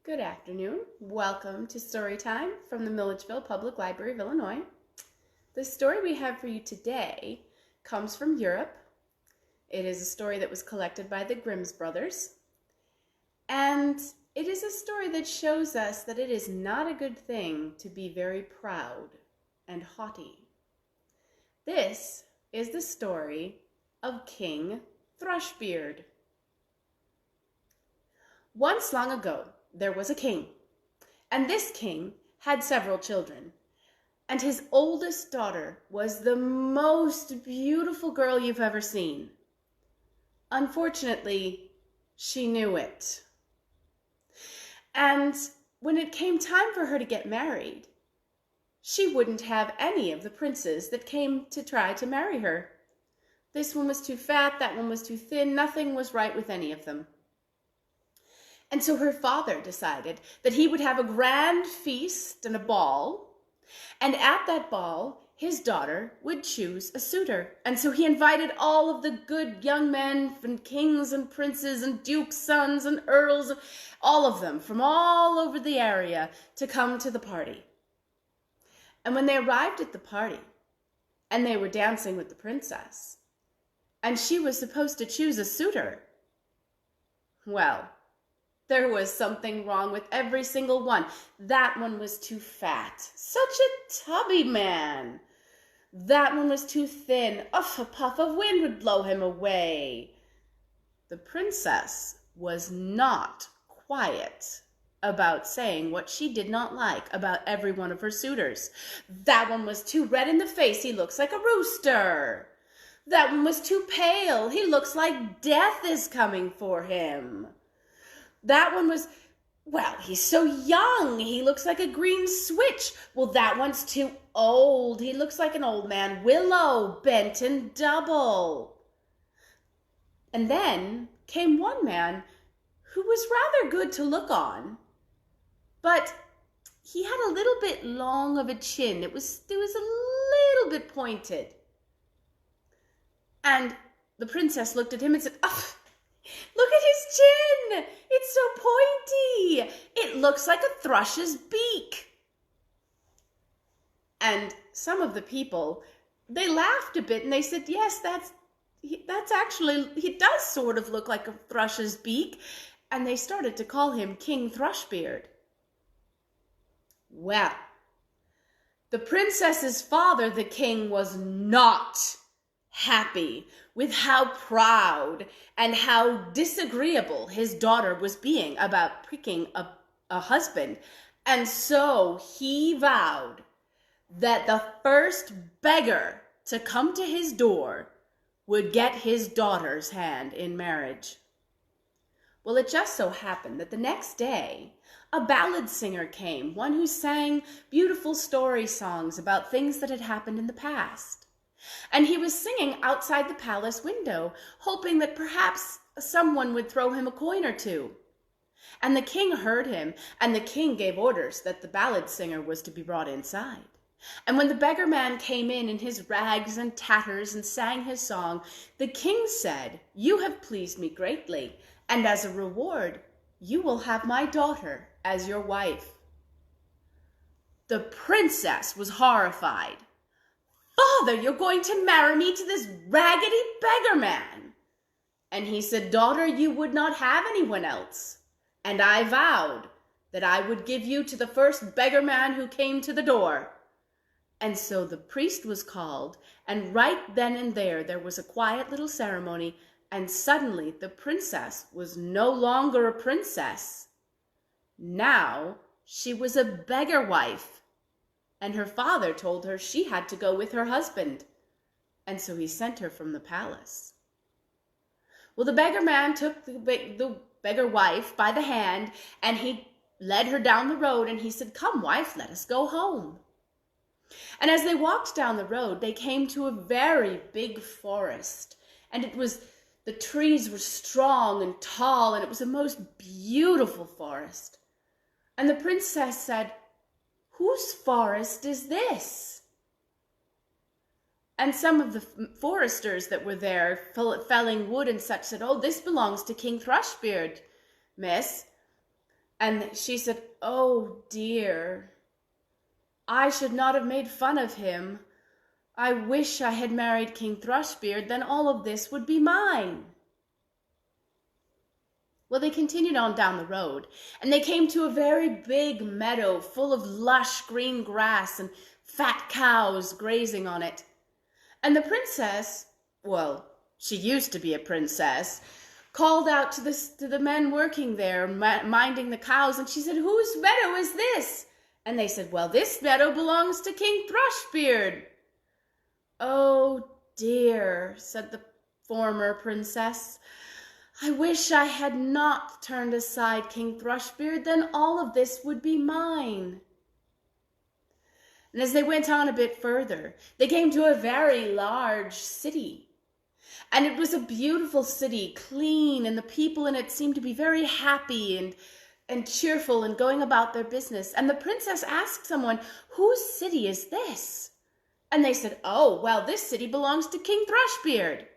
Good afternoon. Welcome to Storytime from the Milledgeville Public Library of Illinois. The story we have for you today comes from Europe. It is a story that was collected by the Grimm's brothers. And it is a story that shows us that it is not a good thing to be very proud and haughty. This is the story of King Thrushbeard. Once long ago, there was a king, and this king had several children, and his oldest daughter was the most beautiful girl you've ever seen. Unfortunately, she knew it. And when it came time for her to get married, she wouldn't have any of the princes that came to try to marry her. This one was too fat, that one was too thin, nothing was right with any of them. And so her father decided that he would have a grand feast and a ball, and at that ball, his daughter would choose a suitor. And so he invited all of the good young men and kings and princes and dukes' sons and earls, all of them from all over the area to come to the party. And when they arrived at the party, and they were dancing with the princess, and she was supposed to choose a suitor, well, there was something wrong with every single one. That one was too fat. Such a tubby man. That one was too thin. A puff of wind would blow him away. The princess was not quiet about saying what she did not like about every one of her suitors. That one was too red in the face. He looks like a rooster. That one was too pale. He looks like death is coming for him. That one was, well, he's so young. He looks like a green switch. Well, that one's too old. He looks like an old man willow, bent and double. And then came one man who was rather good to look on, but he had a little bit long of a chin. It was a little bit pointed. And the princess looked at him and said, "Oh, look at his chin. It's so pointy. It looks like a thrush's beak." And some of the people, they laughed a bit and they said, "Yes, that's actually, he does sort of look like a thrush's beak." And they started to call him King Thrushbeard. Well, the princess's father, the king, was not happy with how proud and how disagreeable his daughter was being about picking a husband. And so he vowed that the first beggar to come to his door would get his daughter's hand in marriage. Well, it just so happened that the next day, a ballad singer came, one who sang beautiful story songs about things that had happened in the past. And he was singing outside the palace window, hoping that perhaps someone would throw him a coin or two. And the king heard him, and the king gave orders that the ballad singer was to be brought inside. And when the beggar man came in his rags and tatters and sang his song, the king said, "You have pleased me greatly, and as a reward, you will have my daughter as your wife." The princess was horrified. "Father, you're going to marry me to this raggedy beggar man." And he said, "Daughter, you would not have anyone else. And I vowed that I would give you to the first beggar man who came to the door." And so the priest was called, and right then and there was a quiet little ceremony, and suddenly the princess was no longer a princess. Now she was a beggar wife. And her father told her she had to go with her husband. And so he sent her from the palace. Well, the beggar man took the beggar wife by the hand, and he led her down the road, and he said, "Come, wife, let us go home." And as they walked down the road, they came to a very big forest. And the trees were strong and tall, and it was a most beautiful forest. And the princess said, "Whose forest is this?" And some of the foresters that were there, felling wood and such, said, "Oh, this belongs to King Thrushbeard, miss." And she said, "Oh dear, I should not have made fun of him. I wish I had married King Thrushbeard, then all of this would be mine." Well, they continued on down the road, and they came to a very big meadow full of lush green grass and fat cows grazing on it. And the princess, well, she used to be a princess, called out to the men working there, minding the cows, and she said, "Whose meadow is this?" And they said, "Well, this meadow belongs to King Thrushbeard." "Oh dear," said the former princess, "I wish I had not turned aside King Thrushbeard, then all of this would be mine." And as they went on a bit further, they came to a very large city. And it was a beautiful city, clean, and the people in it seemed to be very happy and cheerful and going about their business. And the princess asked someone, "Whose city is this?" And they said, "Oh, well, this city belongs to King Thrushbeard."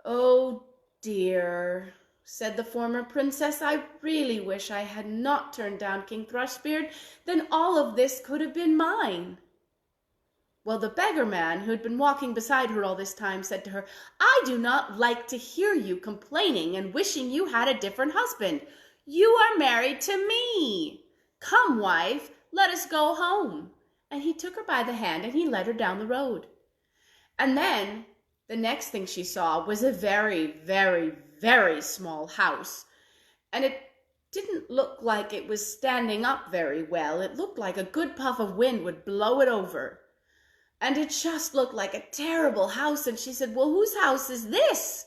"Oh dear," said the former princess, "I really wish I had not turned down King Thrushbeard, then all of this could have been mine." Well, the beggar man, who had been walking beside her all this time, said to her, "I do not like to hear you complaining and wishing you had a different husband. You are married to me. Come, wife, let us go home." And he took her by the hand and he led her down the road. And then the next thing she saw was a very, very, very small house. And it didn't look like it was standing up very well. It looked like a good puff of wind would blow it over. And it just looked like a terrible house. And she said, "Well, whose house is this?"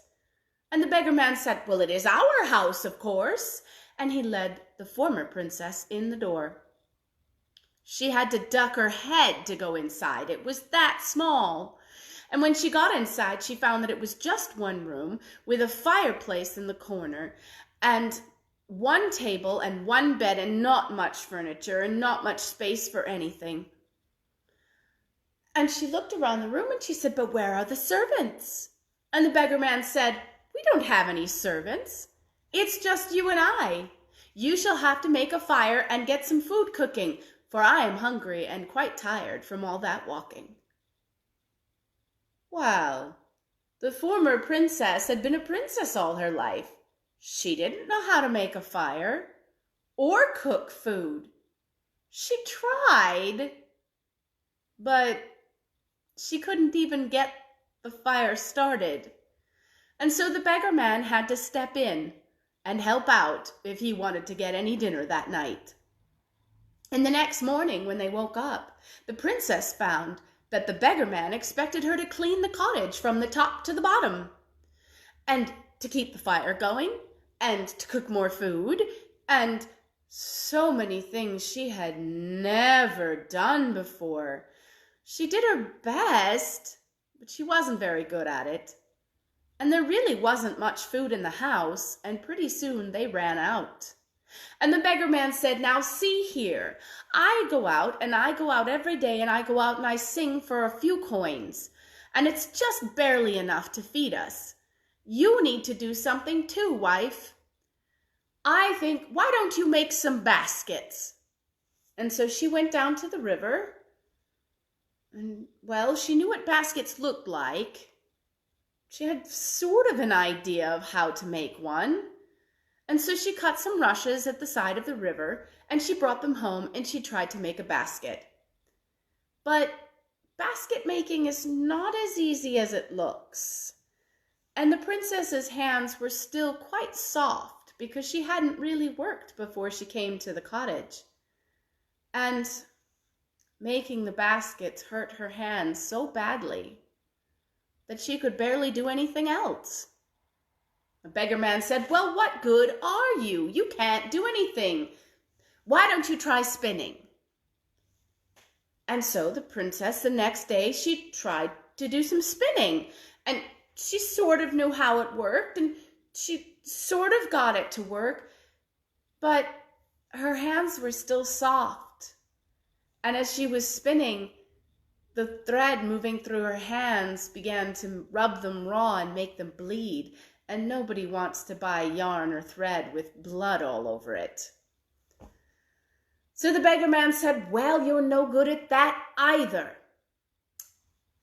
And the beggar man said, "Well, it is our house, of course." And he led the former princess in the door. She had to duck her head to go inside. It was that small. And when she got inside, she found that it was just one room with a fireplace in the corner and one table and one bed and not much furniture and not much space for anything. And she looked around the room and she said, "But where are the servants?" And the beggar man said, "We don't have any servants. It's just you and I. You shall have to make a fire and get some food cooking, for I am hungry and quite tired from all that walking." Well, the former princess had been a princess all her life. She didn't know how to make a fire or cook food. She tried, but she couldn't even get the fire started. And so the beggar man had to step in and help out if he wanted to get any dinner that night. And the next morning when they woke up, the princess found that the beggar man expected her to clean the cottage from the top to the bottom, and to keep the fire going, and to cook more food, and so many things she had never done before. She did her best, but she wasn't very good at it. And there really wasn't much food in the house, and pretty soon they ran out. And the beggar man said, "Now see here, I go out every day, and I go out and I sing for a few coins, and it's just barely enough to feed us. You need to do something too, wife. I think, why don't you make some baskets?" And so she went down to the river, and, well, she knew what baskets looked like. She had sort of an idea of how to make one. And so she cut some rushes at the side of the river, and she brought them home, and she tried to make a basket. But basket making is not as easy as it looks. And the princess's hands were still quite soft because she hadn't really worked before she came to the cottage. And making the baskets hurt her hands so badly that she could barely do anything else. The beggar man said, "Well, what good are you? You can't do anything. Why don't you try spinning?" And so the princess, the next day, she tried to do some spinning. And she sort of knew how it worked, and she sort of got it to work. But her hands were still soft. And as she was spinning, the thread moving through her hands began to rub them raw and make them bleed. And nobody wants to buy yarn or thread with blood all over it. So the beggar man said, "Well, you're no good at that either.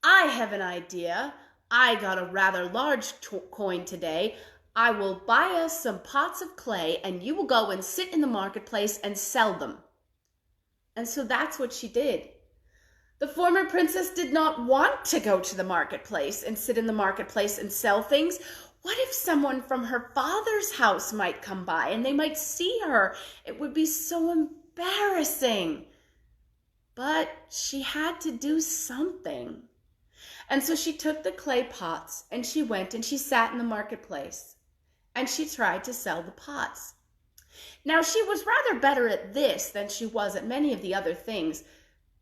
I have an idea. I got a rather large coin today. I will buy us some pots of clay, and you will go and sit in the marketplace and sell them." And so that's what she did. The former princess did not want to go to the marketplace and sit in the marketplace and sell things. What if someone from her father's house might come by and they might see her? It would be so embarrassing. But she had to do something. And so she took the clay pots and she went and she sat in the marketplace and she tried to sell the pots. Now, she was rather better at this than she was at many of the other things,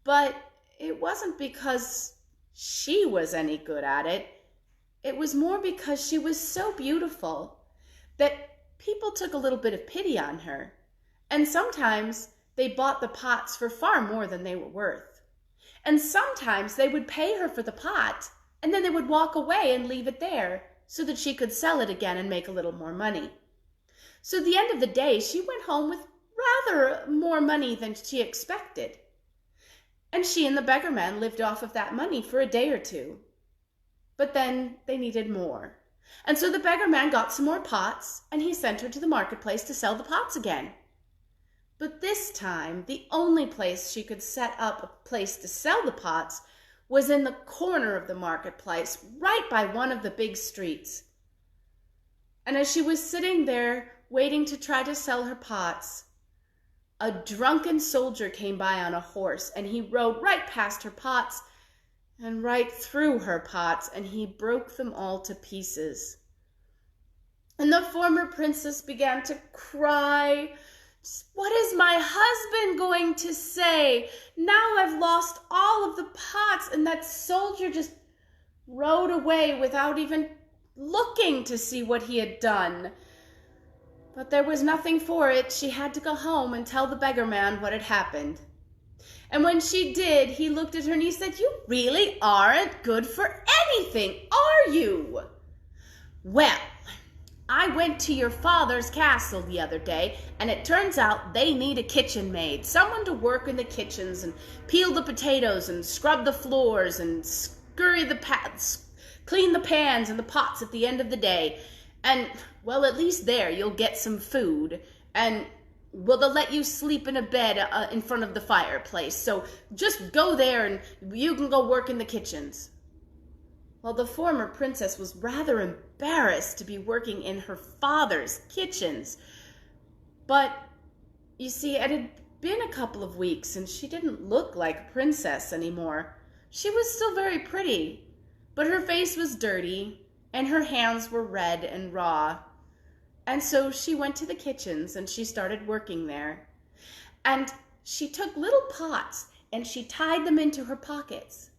but it wasn't because she was any good at it. It was more because she was so beautiful that people took a little bit of pity on her. And sometimes they bought the pots for far more than they were worth. And sometimes they would pay her for the pot, and then they would walk away and leave it there so that she could sell it again and make a little more money. So at the end of the day, she went home with rather more money than she expected. And she and the beggar man lived off of that money for a day or two. But then they needed more. And so the beggar man got some more pots, and he sent her to the marketplace to sell the pots again. But this time, the only place she could set up a place to sell the pots was in the corner of the marketplace, right by one of the big streets. And as she was sitting there waiting to try to sell her pots, a drunken soldier came by on a horse, and he rode right past her pots and right through her pots, and he broke them all to pieces. And the former princess began to cry. "What is my husband going to say? Now I've lost all of the pots," and that soldier just rode away without even looking to see what he had done. But there was nothing for it. She had to go home and tell the beggar man what had happened. And when she did, he looked at her and he said, "You really aren't good for anything, are you?" "Well, I went to your father's castle the other day, and it turns out they need a kitchen maid, someone to work in the kitchens and peel the potatoes and scrub the floors and scurry the clean the pans and the pots at the end of the day. And, well, at least there you'll get some food, and, well, they'll let you sleep in a bed in front of the fireplace. So just go there and you can go work in the kitchens." Well, the former princess was rather embarrassed to be working in her father's kitchens. But, you see, it had been a couple of weeks and she didn't look like a princess anymore. She was still very pretty, but her face was dirty and her hands were red and raw. And so she went to the kitchens and she started working there. And she took little pots and she tied them into her pockets.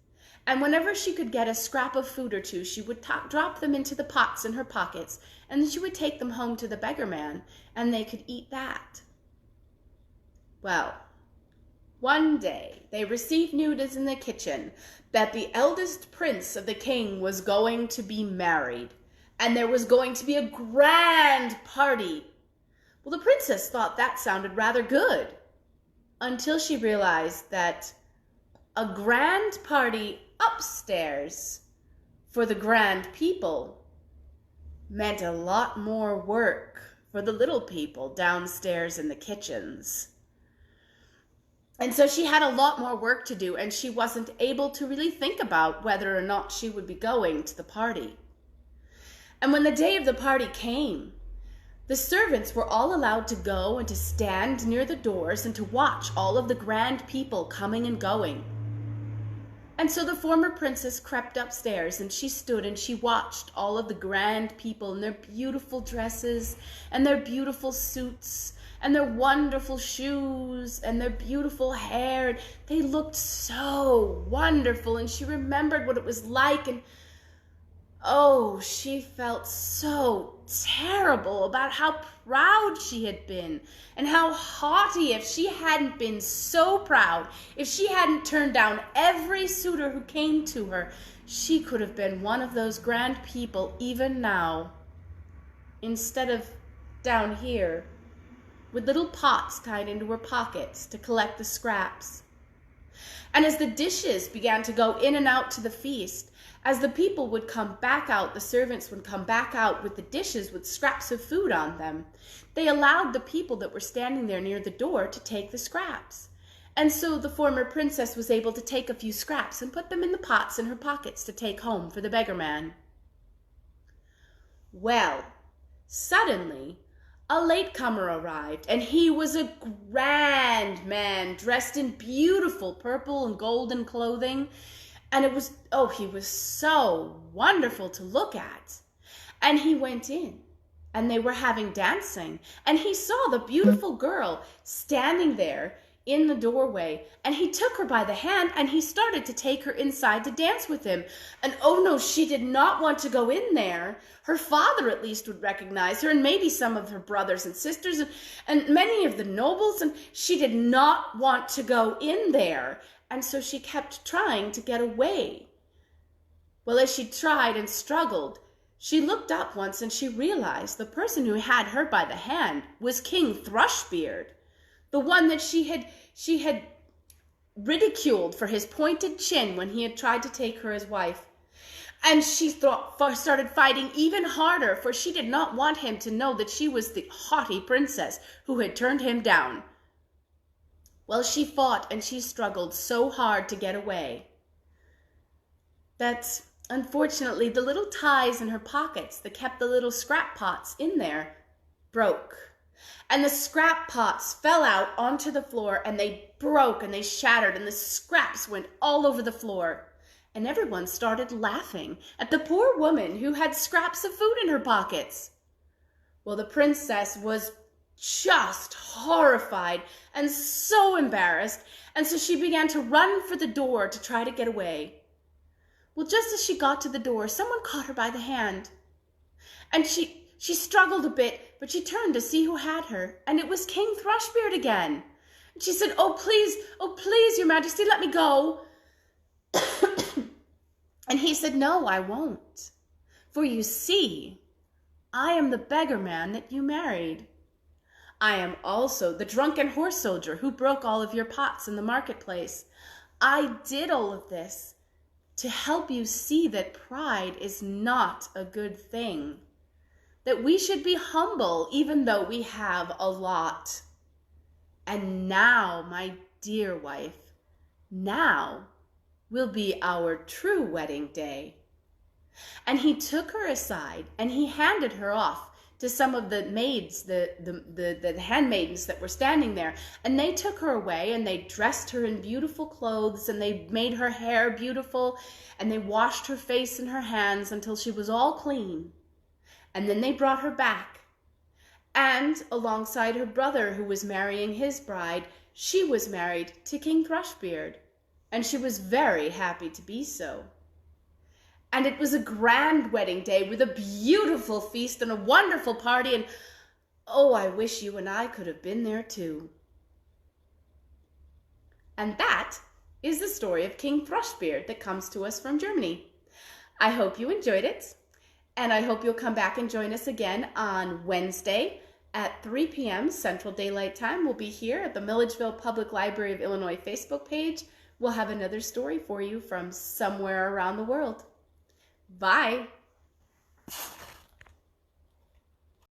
And whenever she could get a scrap of food or two, she would drop them into the pots in her pockets, and then she would take them home to the beggar man, and they could eat that. Well, one day they received news in the kitchen that the eldest prince of the king was going to be married, and there was going to be a grand party. Well, the princess thought that sounded rather good, until she realized that a grand party upstairs for the grand people meant a lot more work for the little people downstairs in the kitchens. And so she had a lot more work to do, and she wasn't able to really think about whether or not she would be going to the party. And when the day of the party came, the servants were all allowed to go and to stand near the doors and to watch all of the grand people coming and going. And so the former princess crept upstairs and she stood and she watched all of the grand people in their beautiful dresses and their beautiful suits and their wonderful shoes and their beautiful hair. They looked so wonderful, and she remembered what it was like, and oh, she felt so terrible about how proud she had been and how haughty. If she hadn't been so proud, if she hadn't turned down every suitor who came to her, she could have been one of those grand people even now, instead of down here with little pots tied into her pockets to collect the scraps. And as the dishes began to go in and out to the feast, as the people would come back out, the servants would come back out with the dishes with scraps of food on them, they allowed the people that were standing there near the door to take the scraps. And so the former princess was able to take a few scraps and put them in the pots in her pockets to take home for the beggar man. Well, suddenly, a latecomer arrived, and he was a grand man dressed in beautiful purple and golden clothing. And he was so wonderful to look at. And he went in, and they were having dancing, and he saw the beautiful girl standing there in the doorway, and he took her by the hand and he started to take her inside to dance with him. And oh no, she did not want to go in there. Her father at least would recognize her, and maybe some of her brothers and sisters and many of the nobles, and she did not want to go in there. And so she kept trying to get away. Well, as she tried and struggled, she looked up once and she realized the person who had her by the hand was King Thrushbeard, the one that she had ridiculed for his pointed chin when he had tried to take her as wife. And she started fighting even harder, for she did not want him to know that she was the haughty princess who had turned him down. Well, she fought and she struggled so hard to get away that, unfortunately, the little ties in her pockets that kept the little scrap pots in there broke. And the scrap pots fell out onto the floor, and they broke and they shattered, and the scraps went all over the floor. And everyone started laughing at the poor woman who had scraps of food in her pockets. Well, the princess was just horrified and so embarrassed, and so she began to run for the door to try to get away. Well, just as she got to the door, someone caught her by the hand, and she struggled a bit, but she turned to see who had her, and it was King Thrushbeard again. And she said, oh please, your majesty, let me go." And he said, "No, I won't. For you see, I am the beggar man that you married. I am also the drunken horse soldier who broke all of your pots in the marketplace. I did all of this to help you see that pride is not a good thing, that we should be humble even though we have a lot. And now, my dear wife, now will be our true wedding day." And he took her aside and he handed her off to some of the maids, the handmaidens that were standing there. And they took her away and they dressed her in beautiful clothes, and they made her hair beautiful, and they washed her face and her hands until she was all clean. And then they brought her back. And alongside her brother, who was marrying his bride, she was married to King Thrushbeard. And she was very happy to be so. And it was a grand wedding day with a beautiful feast and a wonderful party. And oh, I wish you and I could have been there too. And that is the story of King Thrushbeard that comes to us from Germany. I hope you enjoyed it. And I hope you'll come back and join us again on Wednesday at 3 p.m. Central Daylight Time. We'll be here at the Milledgeville Public Library of Illinois Facebook page. We'll have another story for you from somewhere around the world. Bye.